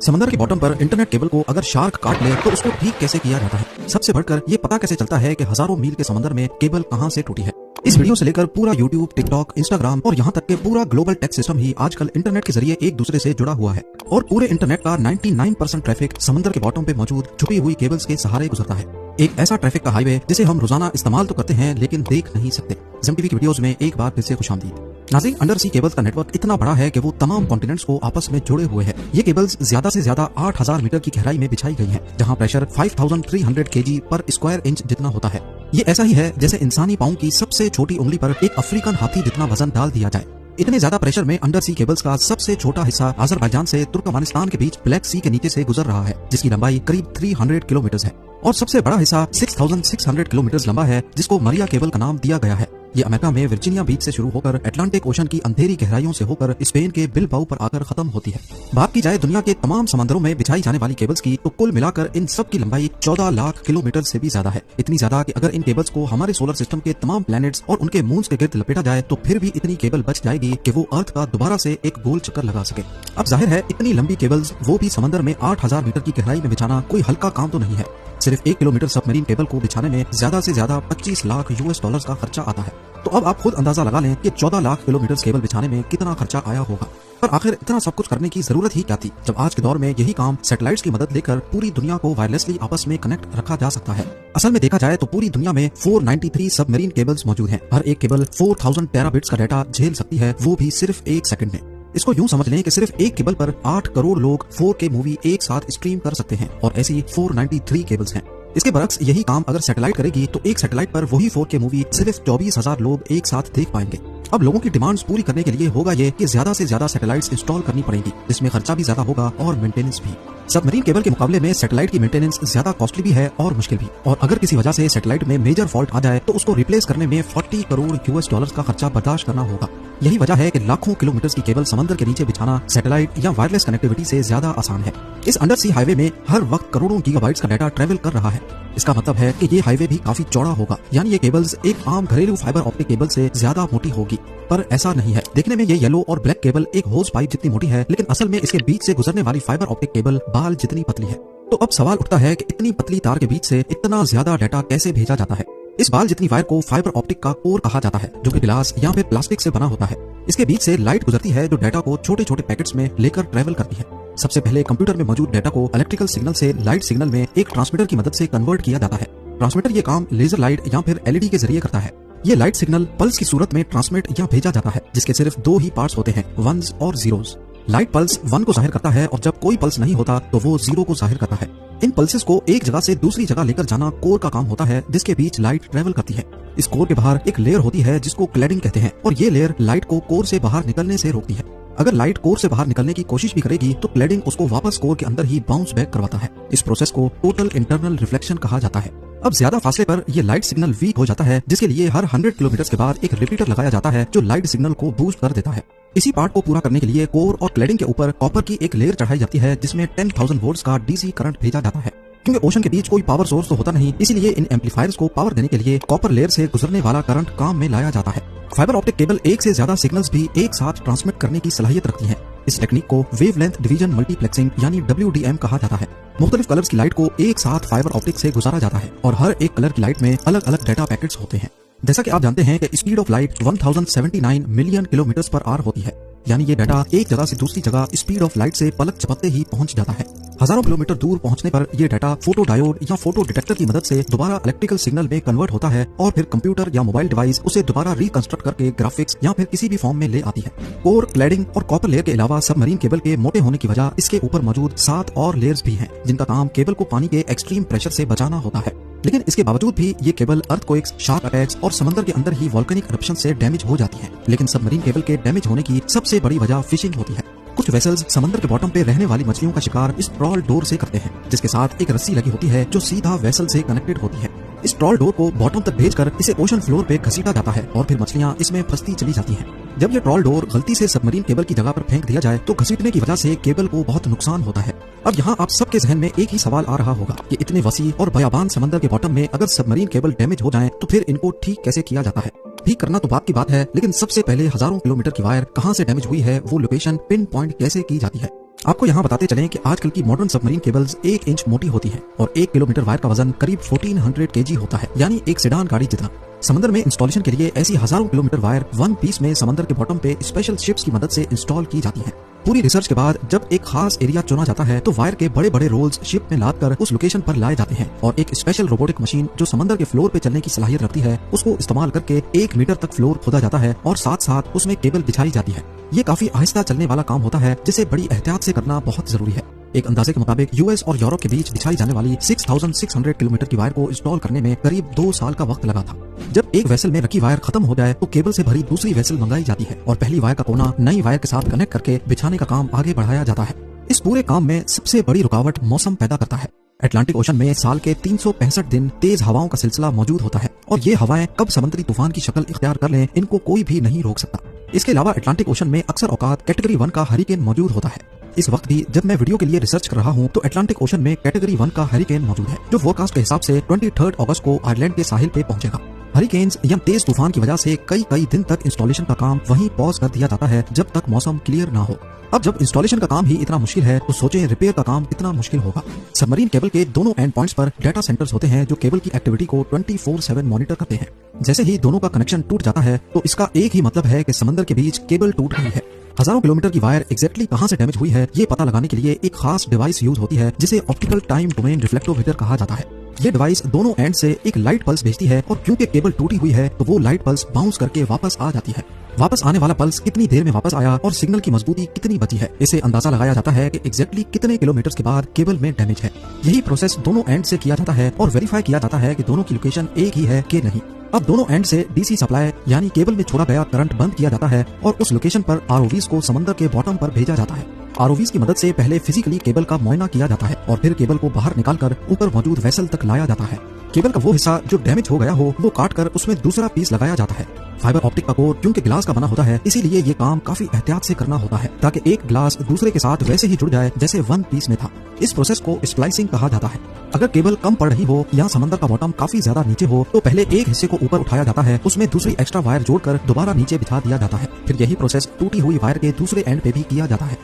समंदर के बॉटम पर इंटरनेट केबल को अगर शार्क काट ले तो उसको ठीक कैसे किया जाता है। सबसे बढ़कर ये पता कैसे चलता है कि हजारों मील के समंदर में केबल कहां से टूटी है। इस वीडियो से लेकर पूरा यूट्यूब, टिकटॉक, इंस्टाग्राम और यहाँ तक के पूरा ग्लोबल टेक सिस्टम ही आजकल इंटरनेट के जरिए एक दूसरे से जुड़ा हुआ है और पूरे इंटरनेट का 99% ट्रैफिक समंदर के बॉटम पे मौजूद छुपी हुई केबल्स के सहारे गुजरता है। एक ऐसा ट्रैफिक का हाईवे जिसे हम रोजाना इस्तेमाल तो करते हैं लेकिन देख नहीं सकते। ज़ेम टीवी की वीडियोस में एक बार फिर से खुशामदीद। नाज़रीन, अंडर सी केबल्स का नेटवर्क इतना बड़ा है कि वो तमाम कॉन्टिनेंट्स को आपस में जोड़े हुए है। ये केबल्स ज्यादा से ज्यादा 8000 मीटर की गहराई में बिछाई गई हैं, जहां प्रेशर 5300 kg पर स्क्वायर इंच जितना होता है। ये ऐसा ही है जैसे इंसानी पाँव की सबसे छोटी उंगली पर एक अफ्रीकन हाथी जितना वजन डाल दिया जाए। इतने ज्यादा प्रेशर में अंडर सी केबल्स का सबसे छोटा हिस्सा अजरबैजान से तुर्कमेनिस्तान के बीच ब्लैक सी के नीचे से गुजर रहा है, जिसकी लंबाई करीब 300 किलोमीटर है और सबसे बड़ा हिस्सा 6600 किलोमीटर लंबा है, जिसको मरिया केबल का नाम दिया गया है। ये अमेरिका में वर्जीनिया बीच से शुरू होकर अटलांटिक ओशन की अंधेरी गहराइयों से होकर स्पेन के बिलबाओ पर आकर खत्म होती है। बात की जाए दुनिया के तमाम समंदरों में बिछाई जाने वाली केबल्स की, तो कुल मिलाकर इन सब की लंबाई 14 लाख किलोमीटर से भी ज्यादा है। इतनी ज्यादा कि अगर इन केबल्स को हमारे सोलर सिस्टम के तमाम प्लैनेट्स और उनके मून्स के गिर्द लपेटा जाए तो फिर भी इतनी केबल बच जाएगी कि वो अर्थ का दोबारा से एक गोल चक्कर लगा सके। अब जाहिर है इतनी लंबी केबल्स वो भी समंदर में 8000 मीटर की गहराई में बिछाना कोई हल्का काम तो नहीं है। सिर्फ 1 किलोमीटर सबमरीन केबल को बिछाने में ज्यादा से ज्यादा 25 लाख US का खर्चा आता है। तो अब आप खुद अंदाजा लगा लें कि 14 लाख किलोमीटर केबल बिछाने में कितना खर्चा आया होगा। पर आखिर इतना सब कुछ करने की जरूरत ही क्या थी, जब आज के दौर में यही काम सैटेलाइट्स की मदद लेकर पूरी दुनिया को वायरलेसली आपस में कनेक्ट रखा जा सकता है। असल में देखा जाए तो पूरी दुनिया में 493 सबमरीन केबल्स मौजूद हैं। हर एक केबल 4000 टेराबिट्स का डाटा झेल सकती है, वो भी सिर्फ 1 सेकंड में। इसको यूं समझ लें कि सिर्फ एक केबल पर 8 करोड़ लोग 4K मूवी एक साथ स्ट्रीम कर सकते हैं और ऐसी 493 केबल्स हैं। इसके बरक्स यही काम अगर सैटेलाइट करेगी तो एक सैटेलाइट पर वही 4K मूवी सिर्फ 24,000 लोग एक साथ देख पाएंगे। अब लोगों की डिमांड्स पूरी करने के लिए होगा ये कि ज्यादा से ज्यादा सैटेलाइट्स इंस्टॉल करनी पड़ेंगी, जिसमें खर्चा भी ज्यादा होगा और मेंटेनेंस भी। सबमरीन केबल के मुकाबले में सैटेलाइट की मेंटेनेंस ज्यादा कॉस्टली भी है और मुश्किल भी। और अगर किसी वजह से सैटेलाइट में मेजर फॉल्ट आ जाए तो उसको रिप्लेस करने में 40 करोड़ US का खर्चा बर्दाश्त करना होगा। यही वजह है कि लाखों किलोमीटर की केबल समंदर के नीचे बिछाना सैटेलाइट या वायरलेस कनेक्टिविटी से ज्यादा आसान है। इस अंडर सी हाईवे में हर वक्त करोड़ों गीगाबाइट्स का डाटा ट्रेवल कर रहा है। इसका मतलब है कि ये हाईवे भी काफी चौड़ा होगा, यानी ये केबल्स एक आम घरेलू फाइबर ऑप्टिक केबल से ज्यादा मोटी होगी। पर ऐसा नहीं है। देखने में ये येलो और ब्लैक केबल एक होज पाइप जितनी मोटी है, लेकिन असल में इसके बीच से गुजरने वाली फाइबर ऑप्टिक केबल बाल जितनी पतली है। तो अब सवाल उठता है कि इतनी पतली तार के बीच से इतना ज्यादा डाटा कैसे भेजा जाता है। इस बाल जितनी वायर को फाइबर ऑप्टिक का कोर कहा जाता है, जो कि ग्लास या फिर प्लास्टिक से बना होता है। इसके बीच से लाइट गुजरती है जो डाटा को छोटे छोटे पैकेट्स में लेकर ट्रेवल करती है। सबसे पहले कंप्यूटर में मौजूद डाटा को इलेक्ट्रिकल सिग्नल से लाइट सिग्नल में एक ट्रांसमीटर की मदद से कन्वर्ट किया जाता है। ट्रांसमीटर ये काम लेजर लाइट या फिर LED के जरिए करता है। ये लाइट सिग्नल पल्स की सूरत में ट्रांसमिट या भेजा जाता है, जिसके सिर्फ 2 ही पार्ट्स होते हैं, 1s और 0s। लाइट पल्स 1 को जाहिर करता है और जब कोई पल्स नहीं होता तो वो 0 को जाहिर करता है। इन पल्सेस को एक जगह से दूसरी जगह लेकर जाना कोर का काम होता है, जिसके बीच लाइट ट्रेवल करती है। इस कोर के बाहर एक लेयर होती है जिसको क्लैडिंग कहते हैं और ये लेयर लाइट को कोर से बाहर निकलने से रोकती है। अगर लाइट कोर से बाहर निकलने की कोशिश भी करेगी तो क्लैडिंग उसको वापस कोर के अंदर ही बाउंस बैक करवाता है। इस प्रोसेस को टोटल इंटरनल रिफ्लेक्शन कहा जाता है। अब ज्यादा फासले पर ये लाइट सिग्नल वीक हो जाता है, जिसके लिए हर 100 किलोमीटर के बाद एक रिपीटर लगाया जाता है जो लाइट सिग्नल को बूस्ट कर देता है। इसी पार्ट को पूरा करने के लिए कोर और क्लैडिंग के ऊपर कॉपर की एक लेयर चढ़ाई जाती है, जिसमें 10,000 वोल्ट्स का DC करंट भेजा जाता है। क्योंकि ओशन के बीच कोई पावर सोर्स तो होता नहीं, इसीलिए इन एम्पलीफायर्स को पावर देने के लिए कॉपर लेयर से गुजरने वाला करंट काम में लाया जाता है। फाइबर ऑप्टिक केबल एक से ज्यादा सिग्नल्स भी एक साथ ट्रांसमिट करने की सलाहियत रखती है। इस टेक्निक को वेवलेंथ डिवीजन मल्टीप्लेक्सिंग यानी WDM कहा जाता है। मुख्तलिफ कलर्स की लाइट को एक साथ फाइबर ऑप्टिक से गुजारा जाता है और हर एक कलर की लाइट में अलग अलग डाटा पैकेट्स होते हैं। जैसा कि आप जानते हैं कि speed of light 1079 million kilometre per hour होती है, यानी ये डाटा एक जगह से दूसरी जगह स्पीड ऑफ लाइट से पलक झपकते ही पहुंच जाता है। हजारों किलोमीटर दूर पहुंचने पर यह डाटा फोटो डायोड या फोटो डिटेक्टर की मदद से दोबारा इलेक्ट्रिकल सिग्नल में कन्वर्ट होता है और फिर कंप्यूटर या मोबाइल डिवाइस उसे दोबारा रिकंस्ट्रक्ट करके ग्राफिक्स या फिर किसी भी फॉर्म में ले आती है। कोर, क्लैडिंग और कॉपर लेयर के अलावा सबमरीन केबल के मोटे होने की वजह इसके ऊपर मौजूद 7 और लेयर्स भी हैं, जिनका काम केबल को पानी के एक्सट्रीम प्रेशर से बचाना होता है। लेकिन इसके बावजूद भी ये केबल अर्थक्वेक्स, शार्क अटैक्स और समंदर के अंदर ही वोल्केनिक इरप्शन से डैमेज हो जाती है। लेकिन सबमरीन केबल के डैमेज होने की सबसे बड़ी वजह फिशिंग होती है। कुछ वेसल्स समंदर के बॉटम पे रहने वाली मछलियों का शिकार इस ट्रॉल डोर से करते हैं, जिसके साथ एक रस्सी लगी होती है जो सीधा वेसल से कनेक्टेड होती है। इस ट्रॉल डोर को बॉटम तक भेजकर इसे ओशन फ्लोर पे घसीटा जाता है और फिर मछलियां इसमें फंसती चली जाती हैं। जब ये ट्रॉल डोर गलती से सबमरीन केबल की जगह पर फेंक दिया जाए तो घसीटने की वजह से केबल को बहुत नुकसान होता है। अब यहाँ आप सबके जहन में एक ही सवाल आ रहा होगा कि इतने वसी और बयाबान समंदर के बॉटम में अगर सबमरीन केबल डैमेज हो जाए तो फिर इनको ठीक कैसे किया जाता है। ठीक करना तो बात की बात है, लेकिन सबसे पहले हजारों किलोमीटर की वायर कहाँ से डैमेज हुई है वो लोकेशन पिन पॉइंट कैसे की जाती है। आपको यहाँ बताते चलें कि आजकल की मॉडर्न सबमरीन केबल्स 1 इंच मोटी होती हैं और 1 किलोमीटर वायर का वजन करीब 1400 केजी होता है, यानी एक सेडान गाड़ी जितना। समंदर में इंस्टॉलेशन के लिए ऐसी हजारों किलोमीटर वायर वन पीस में समंदर के बॉटम पे स्पेशल शिप्स की मदद से इंस्टॉल की जाती है। पूरी रिसर्च के बाद जब एक खास एरिया चुना जाता है तो वायर के बड़े बड़े रोल्स शिप में लाद कर उस लोकेशन पर लाए जाते हैं और एक स्पेशल रोबोटिक मशीन जो समंदर के फ्लोर पे चलने की सलाहियत रखती है उसको इस्तेमाल करके 1 मीटर तक फ्लोर खोदा जाता है और साथ साथ उसमें केबल बिछाई जाती है। ये काफी आहिस्ता चलने वाला काम होता है जिसे बड़ी एहतियात से करना बहुत जरूरी है। एक अंदाजे के मुताबिक यूएस और यूरोप के बीच बिछाई जाने वाली 6600 किलोमीटर की वायर को इंस्टॉल करने में करीब 2 साल का वक्त लगा था। जब एक वेसल में रखी वायर खत्म हो जाए तो केबल से भरी दूसरी वेसल मंगाई जाती है और पहली वायर का कोना नई वायर के साथ कनेक्ट करके बिछाने का काम आगे बढ़ाया जाता है। इस पूरे काम में सबसे बड़ी रुकावट मौसम पैदा करता है। अटलांटिक ओशन में साल के 365 दिन तेज हवाओं का सिलसिला मौजूद होता है और ये हवाएं कब समुद्री तूफान की शक्ल इख्तियार कर लें इनको कोई भी नहीं रोक सकता। इसके अलावा अटलांटिक ओशन में अक्सर औकात कैटेगरी 1 का हरिकेन मौजूद होता है। इस वक्त भी जब मैं वीडियो के लिए रिसर्च कर रहा हूँ तो अटलांटिक ओशन में कैटेगरी 1 का हरिकेन मौजूद है जो फोरकास्ट के हिसाब से 23 अगस्त को आयरलैंड के साहिल पे पहुंचेगा। हरिकेन्स या तेज तूफान की वजह से कई दिन तक इंस्टॉलेशन का काम वहीं पॉज कर दिया जाता है जब तक मौसम क्लियर ना हो। अब जब इंस्टॉलेशन का काम ही इतना मुश्किल है तो सोचें रिपेयर का काम कितना मुश्किल होगा। सबमरीन केबल के दोनों एंड पॉइंट्स पर डाटा सेंटर्स होते हैं जो केबल की एक्टिविटी को 24/7 मॉनिटर करते हैं। जैसे ही दोनों का कनेक्शन टूट जाता है तो इसका एक ही मतलब है कि समंदर के बीच केबल टूट गई है। हजारों किलोमीटर की वायर एग्जैक्टली कहां से डैमेज हुई है ये पता लगाने के लिए एक खास डिवाइस यूज होती है जिसे ऑप्टिकल टाइम डोमेन रिफ्लेक्टोमीटर कहा जाता है। ये डिवाइस दोनों एंड से एक लाइट पल्स भेजती है और क्योंकि केबल टूटी हुई है तो वो लाइट पल्स बाउंस करके वापस आ जाती है। वापस आने वाला पल्स कितनी देर में वापस आया और सिग्नल की मजबूती कितनी बची है इसे अंदाजा लगाया जाता है कि एग्जैक्टली कितने किलोमीटर के बाद केबल में डैमेज है। यही प्रोसेस दोनों एंड से किया जाता है और वेरीफाई किया जाता है कि दोनों की लोकेशन एक ही है कि नहीं। अब दोनों एंड से डीसी सप्लाई यानी केबल में छोड़ा गया करंट बंद किया जाता है और उस लोकेशन पर आरओवीज को समंदर के बॉटम पर भेजा जाता है। आरओवीज की मदद से पहले फिजिकली केबल का मुआयना किया जाता है और फिर केबल को बाहर निकालकर ऊपर मौजूद वेसल तक लाया जाता है। केबल का वो हिस्सा जो डैमेज हो गया हो वो काट कर उसमें दूसरा पीस लगाया जाता है। फाइबर ऑप्टिक का कोर क्योंकि ग्लास का बना होता है इसीलिए ये काम काफी एहतियात से करना होता है ताकि एक ग्लास दूसरे के साथ वैसे ही जुड़ जाए जैसे वन पीस में था। इस प्रोसेस को स्प्लाइसिंग कहा जाता है। अगर केबल कम पड़ रही हो या समंदर का बॉटम काफी ज्यादा नीचे हो तो पहले एक हिस्से को ऊपर उठाया जाता है, उसमें दूसरी एक्स्ट्रा वायर जोड़कर दोबारा नीचे बिछा दिया जाता है। फिर यही प्रोसेस टूटी हुई वायर के दूसरे एंड पे भी किया जाता है।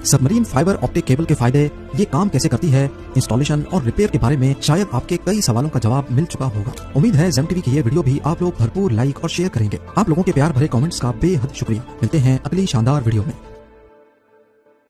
सबमरीन फाइबर ऑप्टिक केबल के फायदे, ये काम कैसे करती है, इंस्टॉलेशन और रिपेयर के बारे में शायद आपके कई सवालों का जवाब मिल चुका होगा। उम्मीद है जेम टीवी की ये वीडियो भी आप लोग भरपूर लाइक और शेयर करेंगे। आप लोगों के प्यार भरे कमेंट्स का बेहद शुक्रिया। मिलते हैं अगली शानदार वीडियो में।